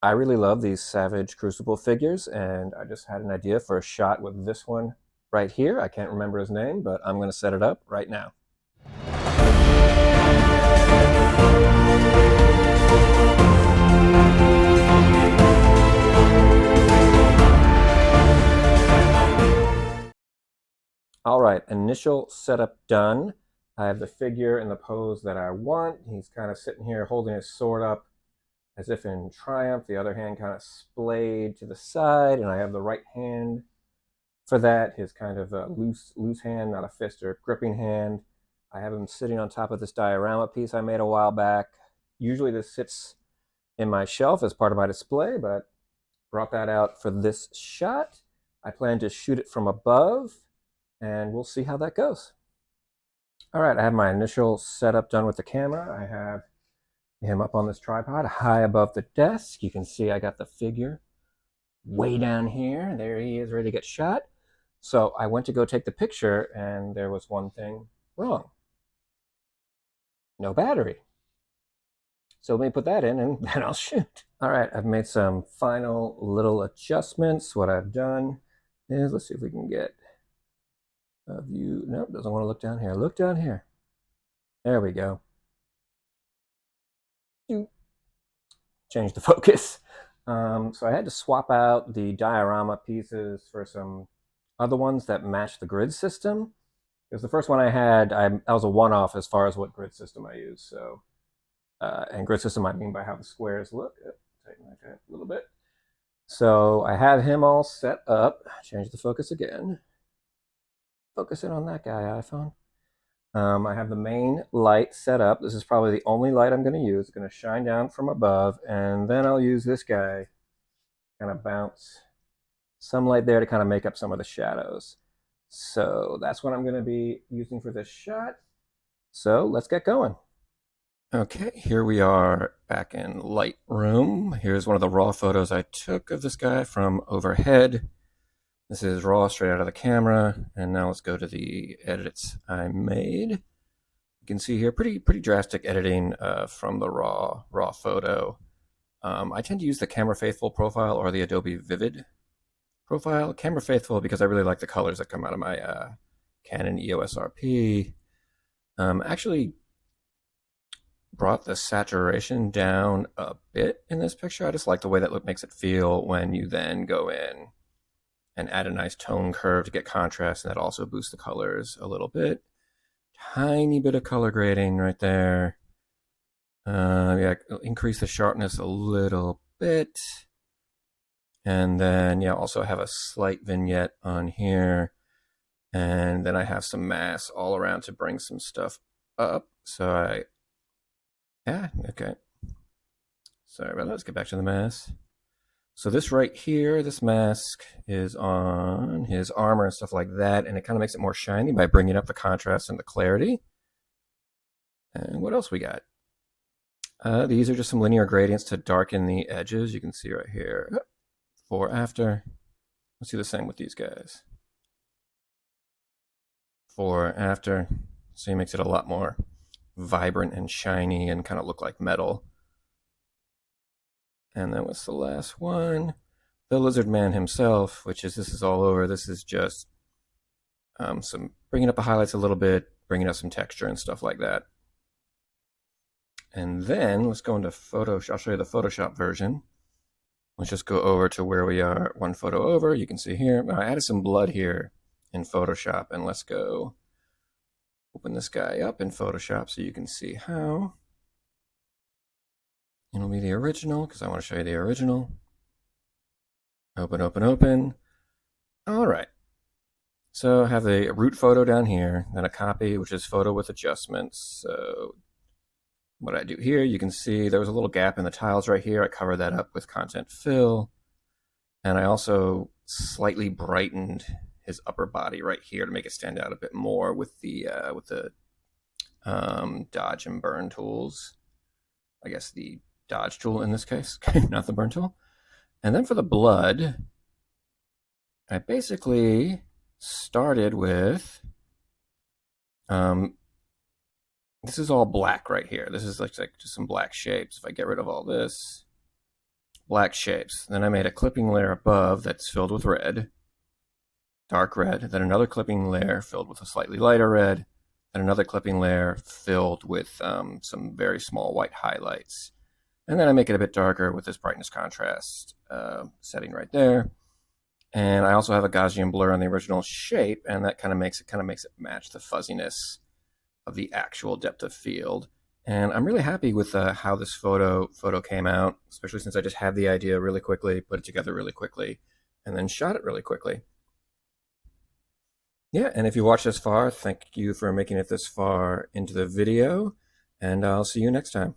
I really love these Savage Crucible figures, and I just had an idea for a shot with this one right here. I can't remember his name, but I'm going to set it up right now. All right, initial setup done. I have the figure in the pose that I want. He's kind of sitting here holding his sword up as if in triumph, the other hand kind of splayed to the side, and I have the right hand for that, his kind of loose hand, not a fist or gripping hand. I have him sitting on top of this diorama piece I made a while back. Usually this sits in my shelf as part of my display, but brought that out for this shot. I plan to shoot it from above, and we'll see how that goes. All right, I have my initial setup done with the camera. I have him up on this tripod high above the desk. You can see I got the figure way down here. There he is, ready to get shot. So I went to go take the picture, and there was one thing wrong. No battery. So let me put that in, and then I'll shoot. All right, I've made some final little adjustments. What I've done is, let's see if we can get a view. Nope, doesn't want to look down here. Look down here. There we go. Change the focus. So I had to swap out the diorama pieces for some other ones that match the grid system. Because the first one I had, I was a one-off as far as what grid system I use. So, and grid system I mean by how the squares look. Tighten that guy up a little bit. So I have him all set up. Change the focus again. Focus in on that guy, iPhone. I have the main light set up. This is probably the only light I'm going to use. It's going to shine down from above, and then I'll use this guy, kind of bounce some light there to kind of make up some of the shadows. So that's what I'm going to be using for this shot. So let's get going. Okay, here we are back in Lightroom. Here's one of the raw photos I took of this guy from overhead. This is raw straight out of the camera, and now let's go to the edits I made. You can see here pretty drastic editing from the raw photo. I tend to use the Camera Faithful profile or the Adobe Vivid profile. Camera Faithful because I really like the colors that come out of my Canon EOS RP. Actually brought the saturation down a bit in this picture. I just like the way that makes it feel when you then go in and add a nice tone curve to get contrast, and that also boosts the colors a little bit. Tiny bit of color grading right there. Yeah, increase the sharpness a little bit. And then, yeah, also have a slight vignette on here. And then I have some mass all around to bring some stuff up. So yeah, okay. Sorry about that, let's get back to the mass. So this right here, this mask is on his armor and stuff like that, and it kind of makes it more shiny by bringing up the contrast and the clarity. And what else we got? These are just some linear gradients to darken the edges. You can see right here. Before, after. Let's do the same with these guys. Before, after. So he makes it a lot more vibrant and shiny and kind of look like metal. And then what's the last one? The Lizard Man himself, which is, this is all over. This is just some bringing up the highlights a little bit, bringing up some texture and stuff like that. And then let's go into Photoshop. I'll show you the Photoshop version. Let's just go over to where we are, one photo over. You can see here, I added some blood here in Photoshop, and let's go open this guy up in Photoshop so you can see how. It'll be the original because I want to show you the original. Open, open, open. All right. So I have the root photo down here, then a copy, which is photo with adjustments. So what I do here, you can see there was a little gap in the tiles right here. I covered that up with content fill. And I also slightly brightened his upper body right here to make it stand out a bit more with the dodge and burn tools. I guess the dodge tool in this case, not the burn tool. And then for the blood, I basically started with, this is all black right here. This is like just some black shapes. If I get rid of all this, black shapes. Then I made a clipping layer above that's filled with red, dark red, then another clipping layer filled with a slightly lighter red, and another clipping layer filled with some very small white highlights. And then I make it a bit darker with this brightness contrast setting right there. And I also have a Gaussian blur on the original shape, and that kind of makes it match the fuzziness of the actual depth of field. And I'm really happy with how this photo came out, especially since I just had the idea really quickly, put it together really quickly, and then shot it really quickly. Yeah, and if you watched this far, thank you for making it this far into the video, and I'll see you next time.